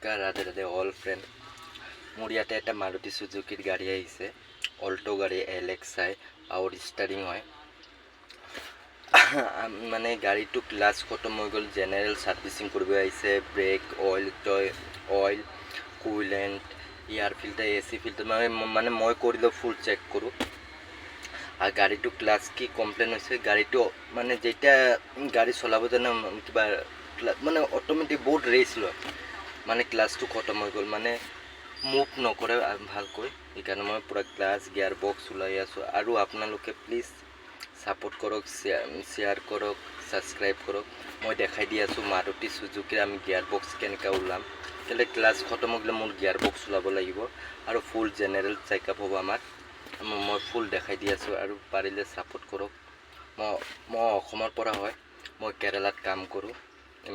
নমস্কাৰ Radhe Radhe all friend. মোৰ ইয়াতে এটা মাৰুতি সুজুকিৰ গাড়ী আহিছে, অল্টো গাড়ী LXI পাৱাৰ ষ্টাৰিং হয়। মানে গাড়ীটো ক্লাছ খতম হৈ গ'ল, জেনেৰেল ছাৰ্ভিচিং কৰিব আহিছে। Brake oil coolant air filter AC filter মানে মই কৰিলে ফুল চেক কৰোঁ। আৰু গাড়ীটো ক্লাছ কি কমপ্লেইন হৈছে, গাড়ীটো মানে যেতিয়া গাড়ী চলাব জানে কিবা মানে অট'মেটিক বহুত ৰেচ লয়, মানে ক্লাছটো খতম হৈ গ'ল, মানে মুভ নকৰে ভালকৈ। সেইকাৰণে মই পূৰা ক্লাছ গিয়াৰ বক্স ওলাই আছোঁ। আৰু আপোনালোকে প্লিজ ছাপোৰ্ট কৰক, শ্বেয়াৰ কৰক, ছাবস্ক্ৰাইব কৰক। মই দেখাই দি আছোঁ মাৰুতি সুজুকিৰ আমি গিয়াৰ বক্স কেনেকৈ ওলাম। কেলৈ ক্লাছ খতম হৈ গ'লে মোৰ গিয়াৰ বক্স ওলাব লাগিব আৰু ফুল জেনেৰেল চেকআপ হ'ব আমাৰ। মই ফুল দেখাই দি আছোঁ আৰু পাৰিলে ছাপোৰ্ট কৰক। মই অসমৰ পৰা হয়, মই কেৰেলাত কাম কৰোঁ,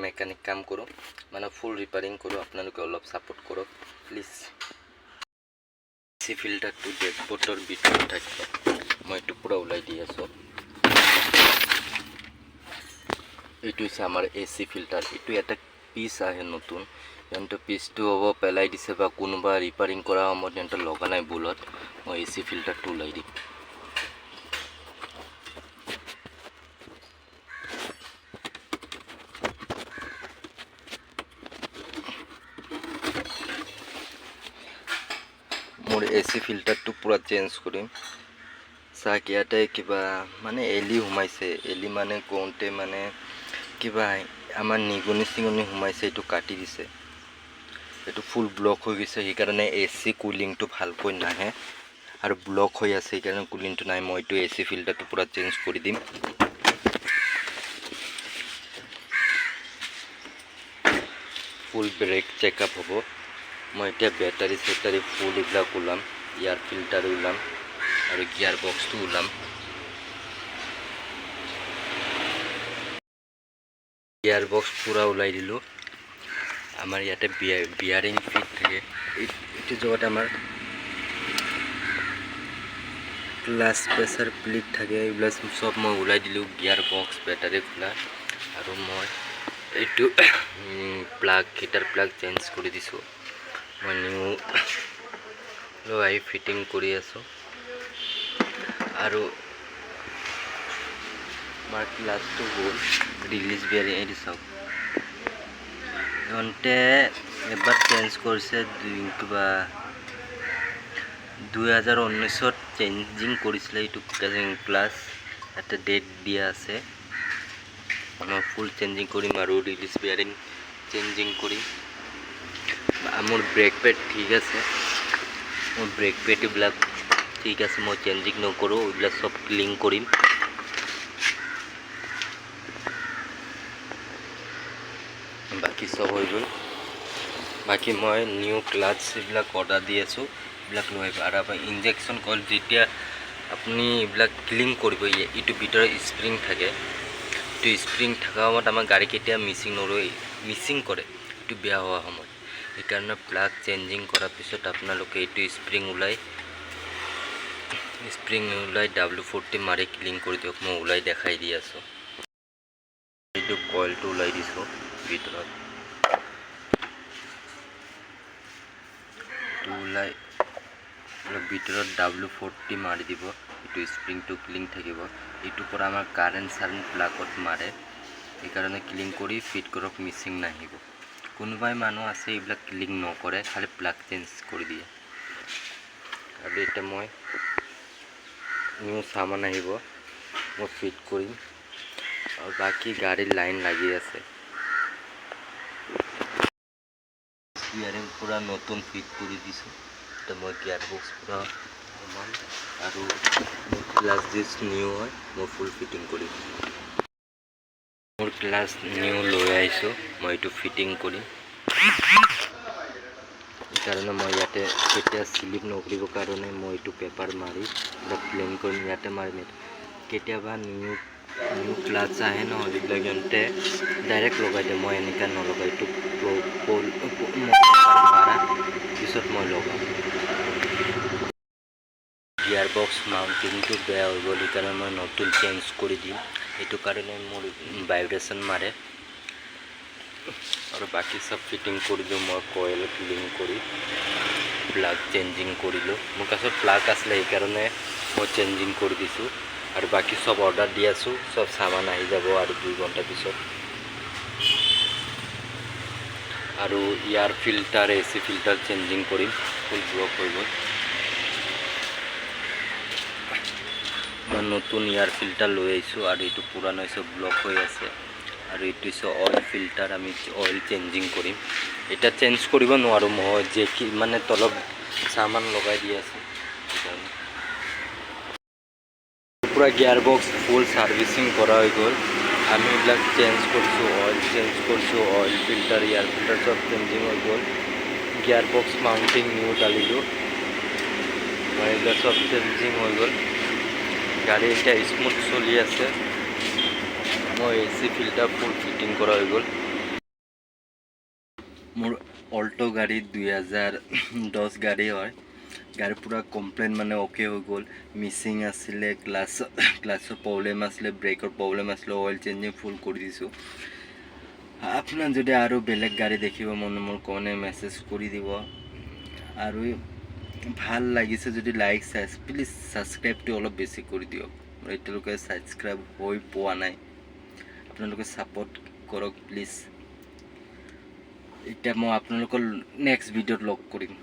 মেকানিক কাম কৰোঁ, মানে ফুল ৰিপেয়াৰিং কৰোঁ। আপোনালোকে অলপ ছাপোৰ্ট কৰক প্লিজ। AC ফিল্টাৰটো ডেকবৰ্ডৰ ভিতৰত থাকে, মই এইটো পূৰা ওলাই দি আছোঁ। এইটো হৈছে আমাৰ AC ফিল্টাৰ। এইটো এটা পিচ আহে নতুন, সিহঁতৰ পিচটো হ'ব পেলাই দিছে বা কোনোবা ৰিপেয়াৰিং কৰা সময়ত সিহঁতৰ লগা নাই বুলত। মই AC ফিল্টাৰটো ওলাই দিম। মোৰ AC ফিল্টাৰটো পূৰা চেঞ্জ কৰিম। চাওক ইয়াতে কিবা মানে এলি সোমাইছে, এলি মানে কওঁতে মানে কিবা আমাৰ নিগনি চিগনি সোমাইছে, এইটো কাটি দিছে। এইটো ফুল ব্লক হৈ গৈছে, সেইকাৰণে AC কুলিংটো ভালকৈ নাহে আৰু ব্লক হৈ আছে, সেইকাৰণে কুলিংটো নাই। মই এইটো AC ফিল্টাৰটো পূৰা চেঞ্জ কৰি দিম। ফুল ব্ৰেক চেকআপ হ'ব। মই এতিয়া বেটাৰী চেটাৰী ফুল এইবিলাক ওলাম, এয়াৰ ফিল্টাৰ ওলাম আৰু গিয়াৰ বক্সটো ওলাম। গিয়াৰ বক্স পূৰা ওলাই দিলোঁ। আমাৰ ইয়াতে বিয়াৰিং ফিট থাকে, এইটো জেগাত আমাৰ ক্লাছ প্ৰেছাৰ প্লিট থাকে, এইবিলাক চব মই ওলাই দিলোঁ। গিয়াৰ বক্স বেটাৰী খোলা আৰু মই এইটো প্লাগ হিটাৰ প্লাগ চেঞ্জ কৰি দিছোঁ। মই নিউ লৈ ফিটিং কৰি আছোঁ। আৰু আমাৰ ক্লাছটো হ'ল ৰিলিজ বিয়াৰিং। এইটো চাওক, সিহঁতে এবাৰ চেঞ্জ কৰিছে, কিবা 2019ত চেঞ্জিং কৰিছিলে এইটো ক্লাছ। এটা ডেট দিয়া আছে, মই ফুল চেঞ্জিং কৰিম আৰু ৰিলিজ বিয়াৰিং চেঞ্জিং কৰিম। মোৰ ব্ৰেক পেড ঠিক আছে, মোৰ ব্ৰেক পেড এইবিলাক ঠিক আছে, মই চেঞ্জিং নকৰোঁ, এইবিলাক চব ক্লিন কৰিম। বাকী চব হৈ গ'ল। বাকী মই নিউ ক্লাছ এইবিলাক অৰ্ডাৰ দি আছোঁ, এইবিলাক লৈ আহিব। আৰু আপোনাৰ ইনজেকশ্যন কইল যেতিয়া আপুনি এইবিলাক ক্লিন কৰিব, এইটো ভিতৰত স্প্ৰিং থাকে, এইটো স্প্ৰিং থকা সময়ত আমাৰ গাড়ী কেতিয়া মিচিং কৰে, এইটো বেয়া হোৱা সময়ত। সেইকাৰণে প্লাগ চেঞ্জিং কৰাৰ পিছত আপোনালোকে এইটো স্প্ৰিং ওলাই W40 মাৰি ক্লিন কৰি দিয়ক। মই ওলাই দেখাই দি আছোঁ। এইটো কইলটো ওলাই দিছোঁ ভিতৰত, ওলাই ভিতৰত W40 মাৰি দিব, এইটো স্প্ৰিংটো ক্লিন থাকিব। এইটোৰ পৰা আমাৰ কাৰেণ্ট প্লাগত মাৰে, সেইকাৰণে ক্লিন কৰি ফিট কৰক, মিচিং নাহিব। কোনোবাই মানুহ আছে এইবিলাক ক্লিন নকৰে, খালি প্লাগ চেঞ্জ কৰি দিয়ে। আৰু এতিয়া মই নিউ চামান আহিব, মই ফিট কৰিম। আৰু বাকী গাড়ীৰ লাইন লাগি আছে, গিয়াৰিং পূৰা নতুন ফিট কৰি দিছোঁ। এতিয়া মই গিয়াৰ বক্স পূৰা সোমাম আৰু মোৰ ক্লাছ ডিছ নিউ হয়, মই ফুল ফিটিং কৰিম। মোৰ ক্লাছ নিউ লৈ আহিছোঁ, মই এইটো ফিটিং কৰিম। সেইকাৰণে মই ইয়াতে কেতিয়া স্লিপ নকৰিবৰ কাৰণে মই এইটো পেপাৰ মাৰি পূৰা ক্লিন কৰিম, ইয়াতে মাৰিম। কেতিয়াবা নিউ ক্লাছ আহে নহয়, এইবিলাক সিহঁতে ডাইৰেক্ট লগাই দিয়ে, মই এনেকৈ নলগাই, এইটো মাৰা পিছত মই লগাম। গিয়াৰ বক্স মাউণ্টিংটো বেয়া হৈ গ'ল, সেইকাৰণে মই নতুন চেঞ্জ কৰি দিম। এইটো কাৰণে মোৰ ভাইব্ৰেশ্যন মাৰে। আৰু বাকী চব ফিটিং কৰিলোঁ মই কইল ক্লিন কৰি প্লাগ চেঞ্জিং কৰিলোঁ মোৰ কাছত প্লাগ আছিলে সেইকাৰণে মই চেঞ্জিং কৰি দিছোঁ আৰু বাকী চব অৰ্ডাৰ দি আছোঁ চব সামান আহি যাব আৰু 2 ঘণ্টা পিছত আৰু ইয়াৰ ফিল্টাৰ এচি ফিল্টাৰ চেঞ্জিং কৰিম ফুল ব্লক হৈ গ'ল মই নতুন ইয়াৰ ফিল্টাৰ লৈ আহিছোঁ আৰু এইটো পুৰানো হৈছে ব্লক হৈ আছে আৰু এইটো হৈছে অইল ফিল্টাৰ আমি অইল চেঞ্জিং কৰিম এটা চেঞ্জ কৰিব নোৱাৰোঁ মই যে কি মানে তলত সামান লগাই দি আছোঁ পুৰা গিয়াৰ বক্স ফুল সাৰ্ভিচিং কৰা হৈ গ'ল আমি এইবিলাক চেঞ্জ কৰিছোঁ অইল চেঞ্জ কৰিছোঁ অইল ফিল্টাৰ ইয়াৰ ফিল্টাৰ চব চেঞ্জিং হৈ গ'ল গিয়াৰ বক্স মাউণ্টিং নিউ ডালিলোঁ মই এইবিলাক চব চেঞ্জিং হৈ গ'ল গাড়ী এতিয়া স্মুথ চলি আছে মই এচি ফিল্টাৰ ফুল ফিটিং কৰা হৈ গ'ল মোৰ অল্টো গাড়ী 2010 গাড়ী হয় গাড়ী পুৰা কমপ্লেইন মানে অ'কে হৈ গ'ল মিচিং আছিলে ক্লাছৰ প্ৰব্লেম আছিলে ব্ৰেকৰ প্ৰব্লেম আছিলে অইল চেঞ্জিং ফুল কৰি দিছোঁ আপোনাৰ যদি আৰু বেলেগ গাড়ী দেখিব মনে মোৰ কনে মেছেজ কৰি দিব আৰু ভাল লাগিছে যদি লাইক প্লিজ ছাবস্ক্ৰাইবটো অলপ বেছি কৰি দিয়ক এতিয়ালৈকে ছাবস্ক্ৰাইব হৈ পোৱা নাই আপোনালোকে ছাপোৰ্ট কৰক প্লিজ এতিয়া মই আপোনালোকৰ নেক্সট ভিডিঅ'ত লগ কৰিম